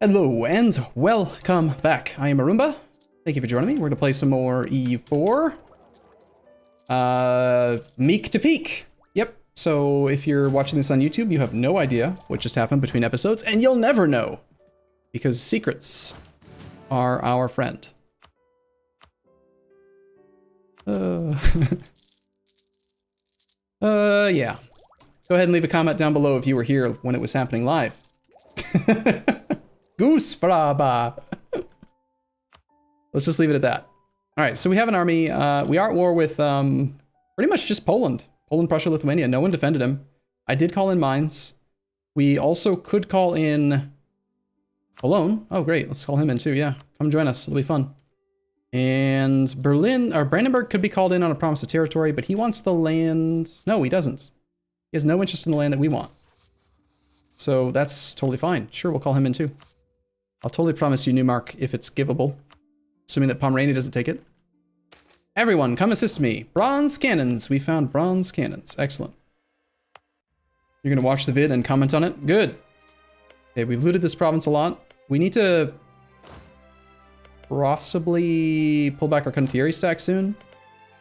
Hello and welcome back. I am Arumba. Thank you for joining me. We're going to play some more EU4. Meek to peak. Yep. So if you're watching this on YouTube, you have no idea what just happened between episodes, and you'll never know because secrets are our friend. Yeah. Go ahead and leave a comment down below if you were here when it was happening live. Goose braba. Let's just leave it at that. All right, so we have an army. We are at war with pretty much just Poland. Poland, Prussia, Lithuania. No one defended him. I did call in mines. We also could call in Cologne. Oh, great. Let's call him in too. Yeah, come join us. It'll be fun. And Berlin, or Brandenburg could be called in on a promise of territory, but he wants the land. No, he doesn't. He has no interest in the land that we want. So that's totally fine. Sure, we'll call him in too. I'll totally promise you Newmark if it's givable. Assuming that Pomerania doesn't take it. Everyone, come assist me. Bronze cannons. We found bronze cannons. Excellent. You're going to watch the vid and comment on it? Good. Okay, we've looted this province a lot. We need to possibly pull back our Cantieri stack soon.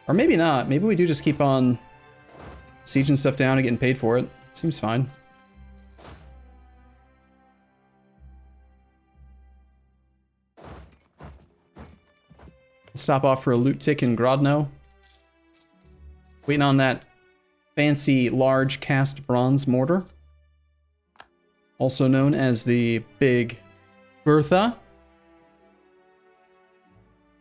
Or maybe not. Maybe we do just keep on sieging stuff down and getting paid for it. Seems fine. Stop off for a loot tick in Grodno. Waiting on that fancy large cast bronze mortar. Also known as the Big Bertha.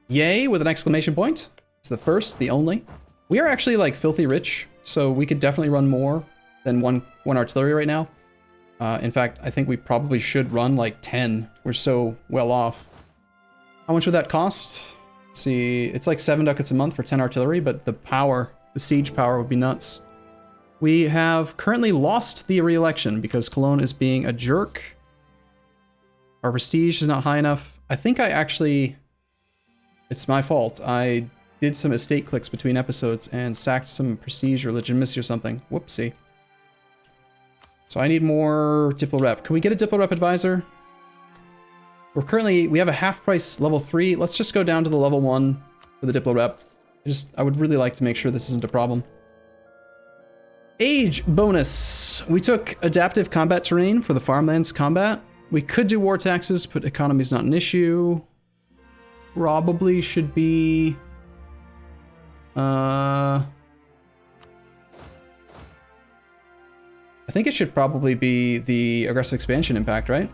Yay, with an exclamation point. It's the first, the only. We are actually like filthy rich, so we could definitely run more than one artillery right now. In fact, I think we probably should run like 10. We're so well off. How much would that cost? See, it's like 7 ducats a month for 10 artillery, but the power, the siege power would be nuts. We have currently lost the re-election because Cologne is being a jerk. Our prestige is not high enough. I think I actually, it's my fault. I did some estate clicks between episodes and sacked some prestige or legitimacy or something. Whoopsie. So I need more Diplo Rep. Can we get a Diplo Rep advisor? We have a half price level 3. Let's just go down to the level 1 for the Diplo Rep. I would really like to make sure this isn't a problem. Age bonus. We took adaptive combat terrain for the farmlands combat. We could do war taxes, but economy's not an issue. Probably should be... I think it should probably be the aggressive expansion impact, right?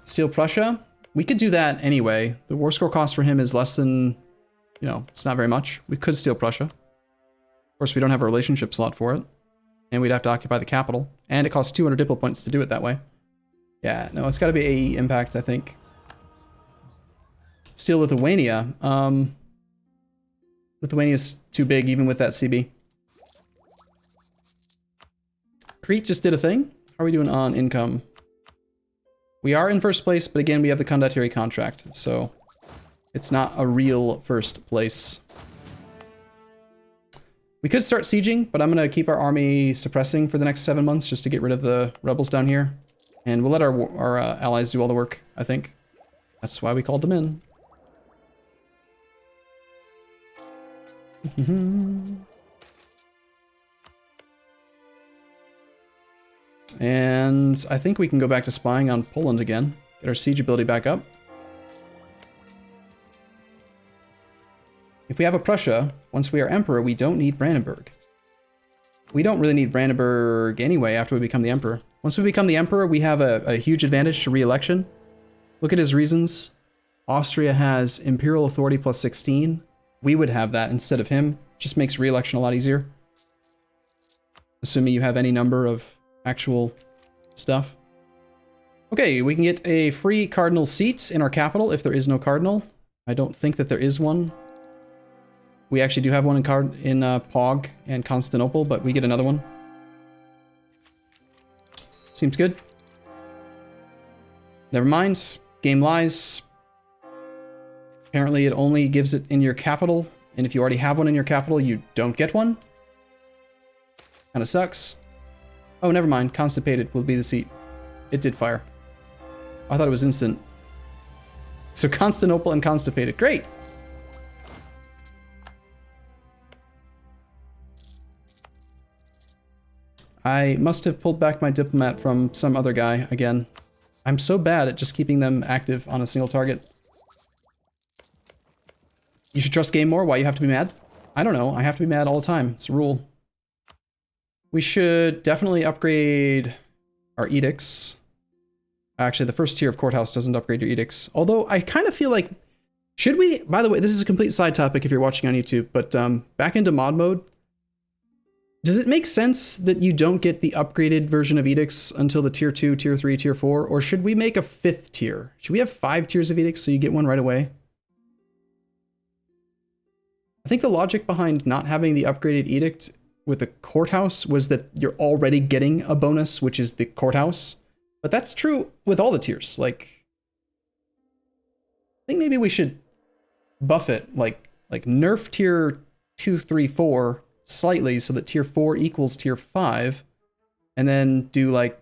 Steal Prussia. We could do that anyway. The war score cost for him is less than, you know, it's not very much. We could steal Prussia. Of course, we don't have a relationship slot for it. And we'd have to occupy the capital. And it costs 200 Diplo points to do it that way. Yeah, no, it's got to be AE impact, I think. Steal Lithuania. Lithuania's too big, even with that CB. Crete just did a thing. How are we doing on income? We are in first place, but again, we have the condottieri contract, so it's not a real first place. We could start sieging, but I'm going to keep our army suppressing for the next 7 months just to get rid of the rebels down here. And we'll let our allies do all the work, I think. That's why we called them in. And I think we can go back to spying on Poland again. Get our siege ability back up. If we have a Prussia, once we are emperor, we don't need Brandenburg. We don't really need Brandenburg anyway after we become the emperor. Once we become the emperor, we have a huge advantage to re-election. Look at his reasons. Austria has imperial authority plus 16. We would have that instead of him. Just makes re-election a lot easier. Assuming you have any number of actual stuff. Okay, we can get a free cardinal seat in our capital if there is no cardinal. I don't think that there is one. We actually do have one in Pog and Constantinople, but we get another one. Seems good. Never mind. Game lies. Apparently it only gives it in your capital, and if you already have one in your capital, you don't get one. Kinda sucks. Oh, never mind. Constipated will be the seat. It did fire. I thought it was instant. So Constantinople and constipated. Great. I must have pulled back my diplomat from some other guy again. I'm so bad at just keeping them active on a single target. You should trust game more? Why you have to be mad? I don't know. I have to be mad all the time. It's a rule. We should definitely upgrade our edicts. Actually, the first tier of courthouse doesn't upgrade your edicts. Although I kind of feel like, should we, by the way, this is a complete side topic if you're watching on YouTube, but back into mod mode, does it make sense that you don't get the upgraded version of edicts until the tier 2, tier 3, tier 4? Or should we make a 5th tier? Should we have 5 tiers of edicts so you get one right away? I think the logic behind not having the upgraded edict with the courthouse was that you're already getting a bonus, which is the courthouse. But that's true with all the tiers. Like, I think maybe we should buff it, like nerf tier 2, 3, 4 slightly so that tier 4 equals tier 5, and then do like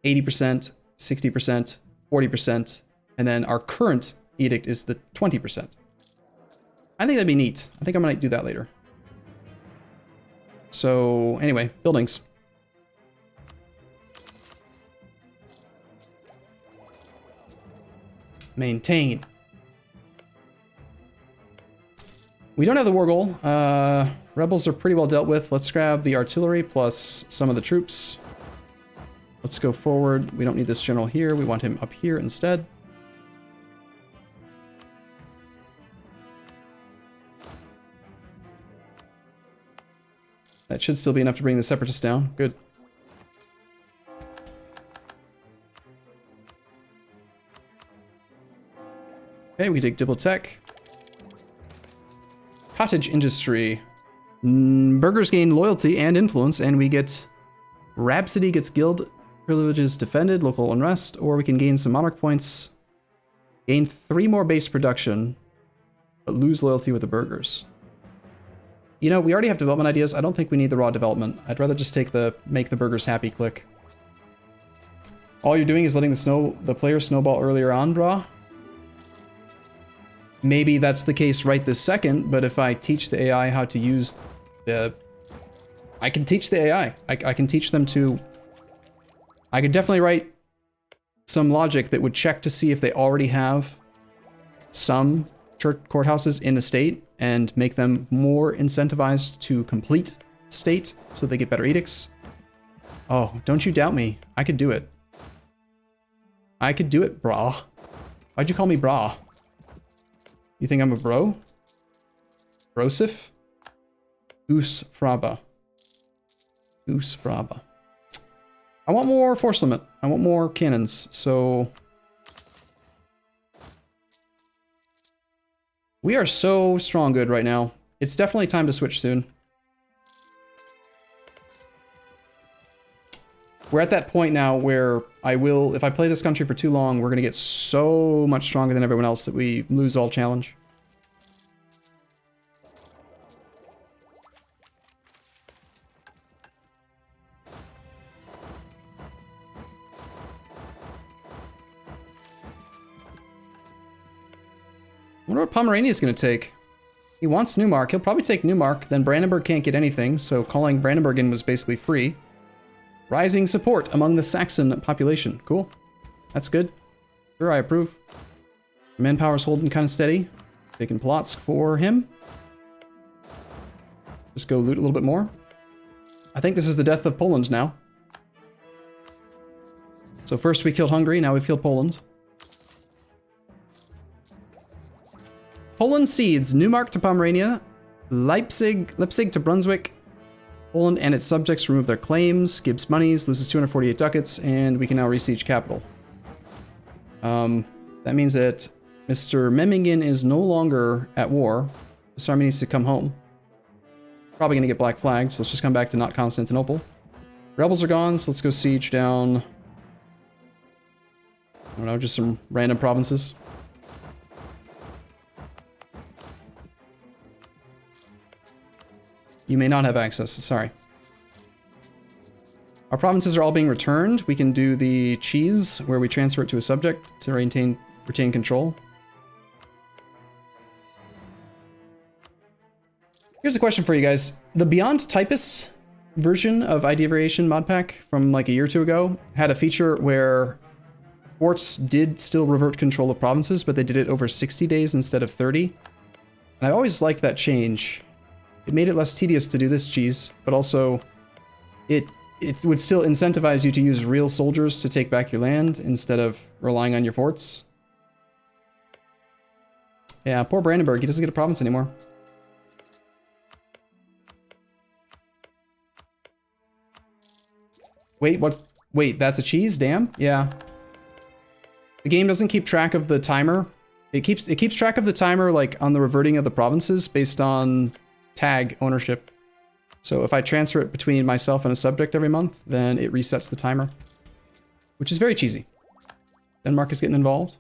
80%, 60%, 40%, and then our current edict is the 20%. I think that'd be neat. I think I might do that later. So anyway, buildings. Maintain. We don't have the war goal. Rebels are pretty well dealt with. Let's grab the artillery plus some of the troops. Let's go forward. We don't need this general here. We want him up here instead. That should still be enough to bring the separatists down. Good. Okay, we take Diplotech. Cottage industry. Burghers gain loyalty and influence, and we get Rhapsody gets guild privileges defended, local unrest, or we can gain some monarch points, gain 3 more base production, but lose loyalty with the burghers. You know, we already have development ideas. I don't think we need the raw development. I'd rather just take the make the burghers happy click. All you're doing is letting the player snowball earlier on, brah. Maybe that's the case right this second, but if I teach the AI how to use the... I can teach the AI. I can teach them to... I could definitely write some logic that would check to see if they already have some church courthouses in the state and make them more incentivized to complete state so they get better edicts. Oh, don't you doubt me. I could do it. I could do it, brah. Why'd you call me brah? You think I'm a bro? Brosif? Goose Fraba. Goose Fraba. I want more force limit. I want more cannons, so... We are so strong good right now. It's definitely time to switch soon. We're at that point now where I will, if I play this country for too long, we're going to get so much stronger than everyone else that we lose all challenge. I wonder what Pomerania is going to take. He wants Neumark. He'll probably take Neumark. Then Brandenburg can't get anything, so calling Brandenburg in was basically free. Rising support among the Saxon population. Cool. That's good. Sure, I approve. Manpower's holding kind of steady. Taking Polotsk for him. Just go loot a little bit more. I think this is the death of Poland now. So first we killed Hungary, now we've killed Poland. Poland cedes Neumark to Pomerania, Leipzig to Brunswick. Poland and its subjects remove their claims, gives monies, loses 248 ducats, and we can now re-siege capital. That means that Mr. Memmingen is no longer at war. This army needs to come home. Probably gonna get black flagged, so let's just come back to not Constantinople. Rebels are gone, so let's go siege down... I don't know, just some random provinces. You may not have access, sorry. Our provinces are all being returned. We can do the cheese, where we transfer it to a subject to retain control. Here's a question for you guys. The Beyond Typus version of Idea Variation mod pack from like a year or two ago had a feature where forts did still revert control of provinces, but they did it over 60 days instead of 30. And I always liked that change. It made it less tedious to do this cheese, but also it would still incentivize you to use real soldiers to take back your land instead of relying on your forts. Yeah, poor Brandenburg, he doesn't get a province anymore. Wait, what? Wait, that's a cheese? Damn. Yeah. The game doesn't keep track of the timer. It keeps track of the timer like on the reverting of the provinces based on tag ownership. So if I transfer it between myself and a subject every month, then it resets the timer, which is very cheesy. Denmark is getting involved.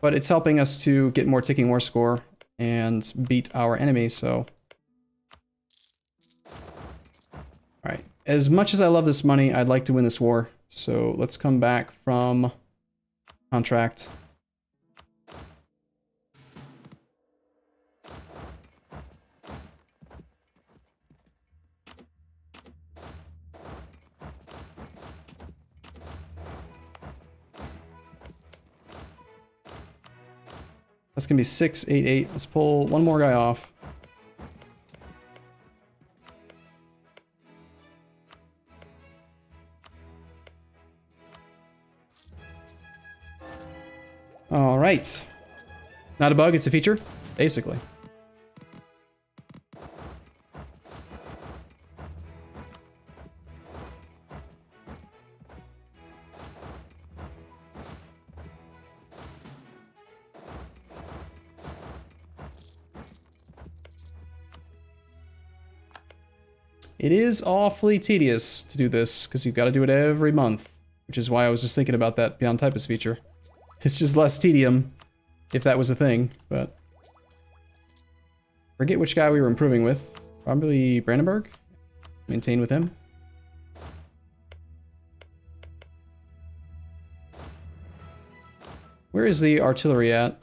But it's helping us to get more ticking war score and beat our enemy, so. All right, as much as I love this money, I'd like to win this war. So let's come back from contract. That's gonna be 6, 8, 8. Let's pull one more guy off. All right. Not a bug, it's a feature, basically. It is awfully tedious to do this, because you've got to do it every month, which is why I was just thinking about that Beyond Typus feature. It's just less tedium, if that was a thing, but... Forget which guy we were improving with. Probably Brandenburg? Maintain with him. Where is the artillery at?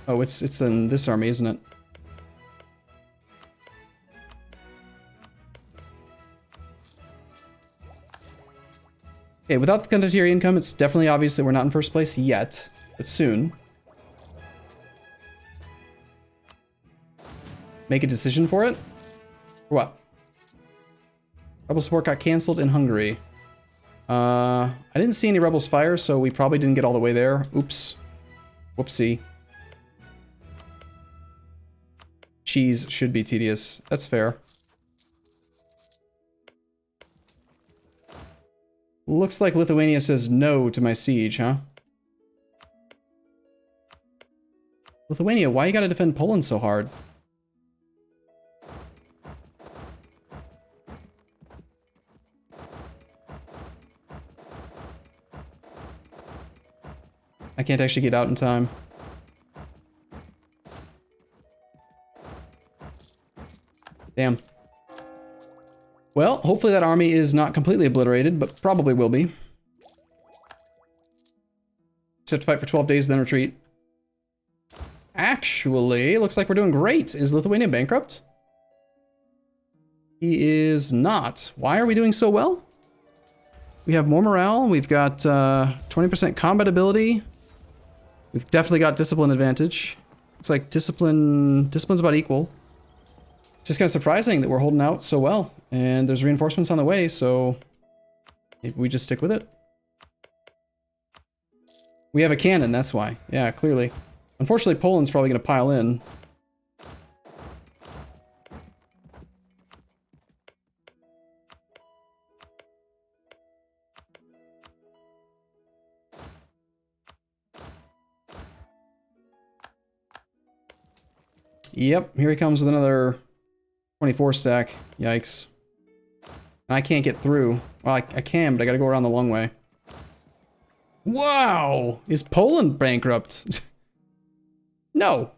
Oh, it's in this army, isn't it? Okay, without the condottieri income, it's definitely obvious that we're not in first place yet, but soon. Make a decision for it? For what? Rebel support got cancelled in Hungary. I didn't see any rebels fire, so we probably didn't get all the way there. Oops. Whoopsie. Cheese should be tedious. That's fair. Looks like Lithuania says no to my siege, huh? Lithuania, why you gotta defend Poland so hard? I can't actually get out in time. Damn. Well, hopefully that army is not completely obliterated, but probably will be. Just have to fight for 12 days, then retreat. Actually, looks like we're doing great. Is Lithuania bankrupt? He is not. Why are we doing so well? We have more morale. We've got 20% combat ability. We've definitely got discipline advantage. It's like discipline's about equal. Just kind of surprising that we're holding out so well. And there's reinforcements on the way, so maybe we just stick with it. We have a cannon, that's why. Yeah, clearly. Unfortunately, Poland's probably going to pile in. Yep, here he comes with another 24 stack. Yikes. And I can't get through. Well, I can, but I gotta go around the long way. Wow! Is Poland bankrupt? No.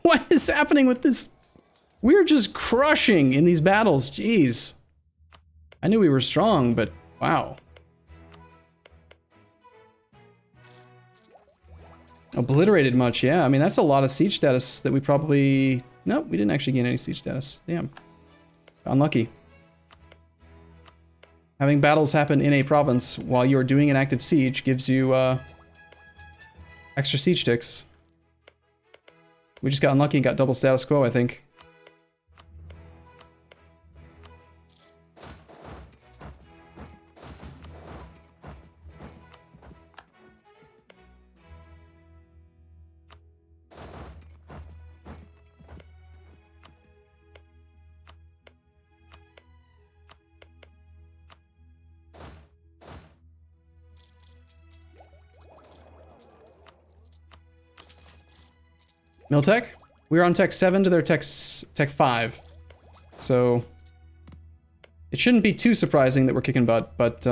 What is happening with this? We're just crushing in these battles. Jeez. I knew we were strong, but wow. Obliterated much, yeah. I mean, that's a lot of siege status that we probably... Nope, we didn't actually gain any siege status. Damn. Unlucky. Having battles happen in a province while you're doing an active siege gives you extra siege ticks. We just got unlucky and got double status quo, I think. Miltech? We were on tech 7 to their tech 5. So it shouldn't be too surprising that we're kicking butt, but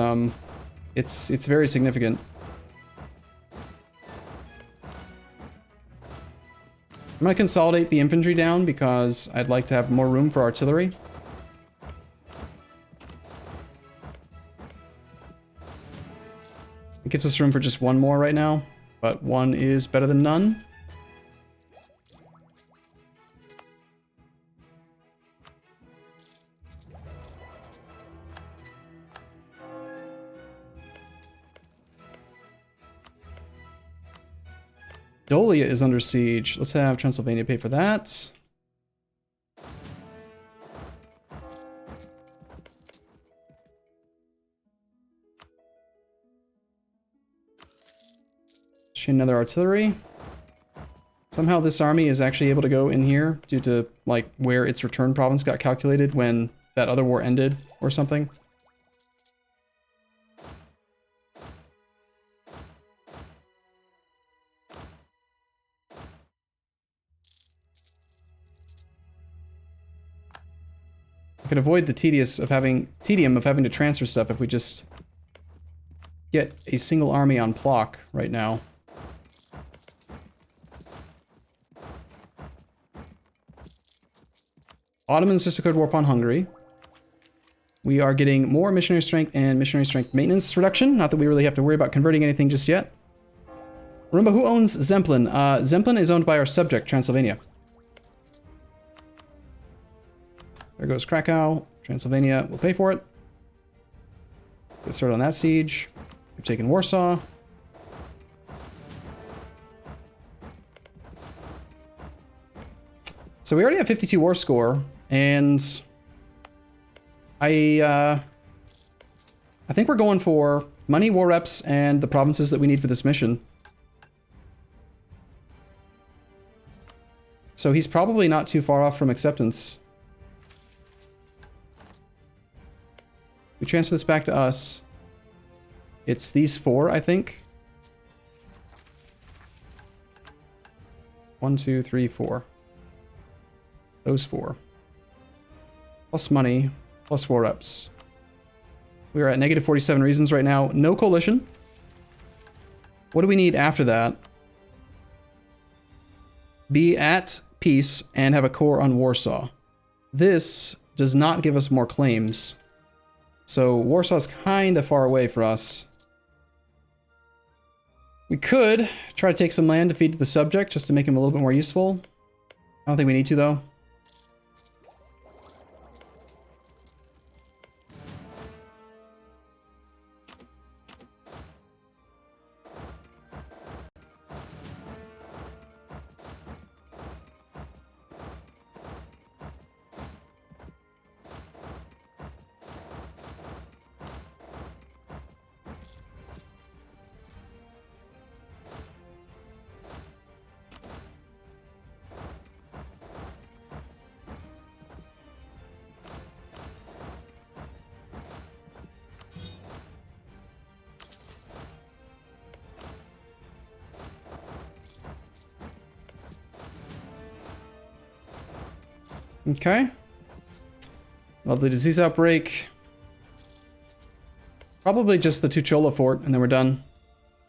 it's very significant. I'm gonna consolidate the infantry down because I'd like to have more room for artillery. It gives us room for just one more right now, but one is better than none. Dolia is under siege. Let's have Transylvania pay for that. Chain another artillery. Somehow this army is actually able to go in here due to like where its return province got calculated when that other war ended or something. Could avoid the tedium of having to transfer stuff if we just get a single army on Plock right now. Ottomans just declared war upon Hungary. We are getting more missionary strength and missionary strength maintenance reduction. Not that we really have to worry about converting anything just yet. Arumba, who owns Zemplin? Zemplin is owned by our subject, Transylvania. There goes Krakow. Transylvania will pay for it. Get started on that siege. We've taken Warsaw. So we already have 52 war score, and I think we're going for money, war reps, and the provinces that we need for this mission. So he's probably not too far off from acceptance. We transfer this back to us. It's these 4, I think. 1, 2, 3, 4. Those 4. Plus money, plus war reps. We are at negative 47 reasons right now. No coalition. What do we need after that? Be at peace and have a core on Warsaw. This does not give us more claims. So Warsaw's kind of far away for us. We could try to take some land to feed to the subject just to make him a little bit more useful. I don't think we need to though. Okay. Lovely disease outbreak. Probably just the Tuchola fort, and then we're done.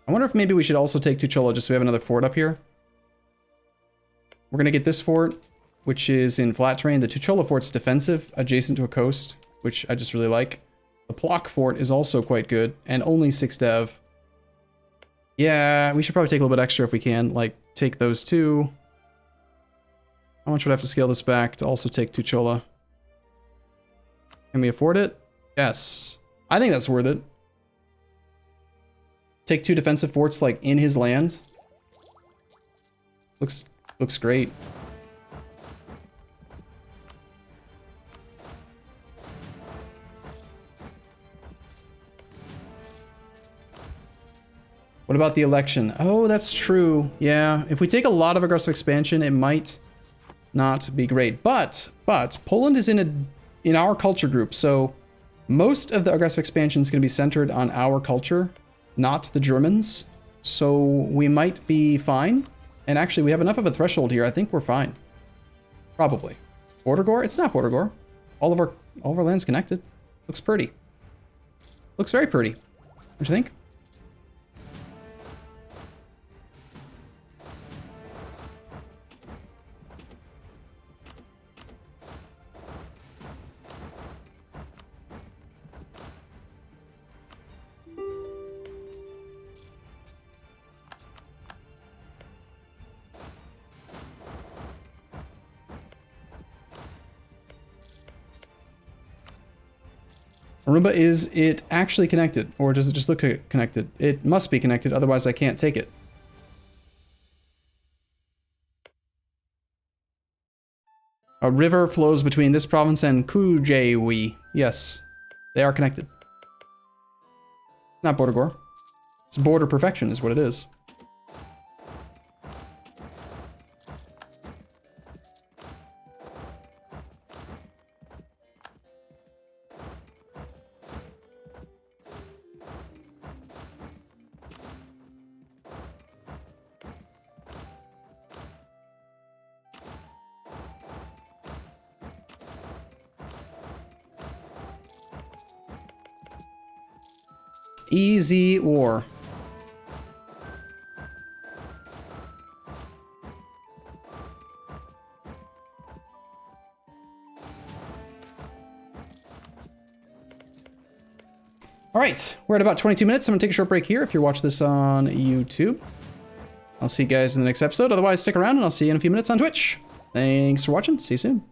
I wonder if maybe we should also take Tuchola just so we have another fort up here. We're going to get this fort, which is in flat terrain. The Tuchola fort's defensive, adjacent to a coast, which I just really like. The Plock fort is also quite good, and only 6 dev. Yeah, we should probably take a little bit extra if we can. Like, take those two. How much would I have to scale this back to also take Tuchola? Can we afford it? Yes. I think that's worth it. Take 2 defensive forts, like, in his land. Looks great. What about the election? Oh, that's true. Yeah, if we take a lot of aggressive expansion, it might not be great. But Poland is in our culture group, so most of the aggressive expansion is going to be centered on our culture, not the Germans. So we might be fine. And actually, we have enough of a threshold here. I think we're fine. Probably. Border Gore? It's not Border Gore. All of our land's connected. Looks pretty. Looks very pretty. Don't you think? Arumba, is it actually connected? Or does it just look connected? It must be connected, otherwise I can't take it. A river flows between this province and Kujawi. Yes, they are connected. Not border gore. It's border perfection is what it is. Easy war. All right, we're at about 22 minutes. I'm gonna take a short break here if you're watching this on YouTube. I'll see you guys in the next episode. Otherwise, stick around and I'll see you in a few minutes on Twitch. Thanks for watching. See you soon.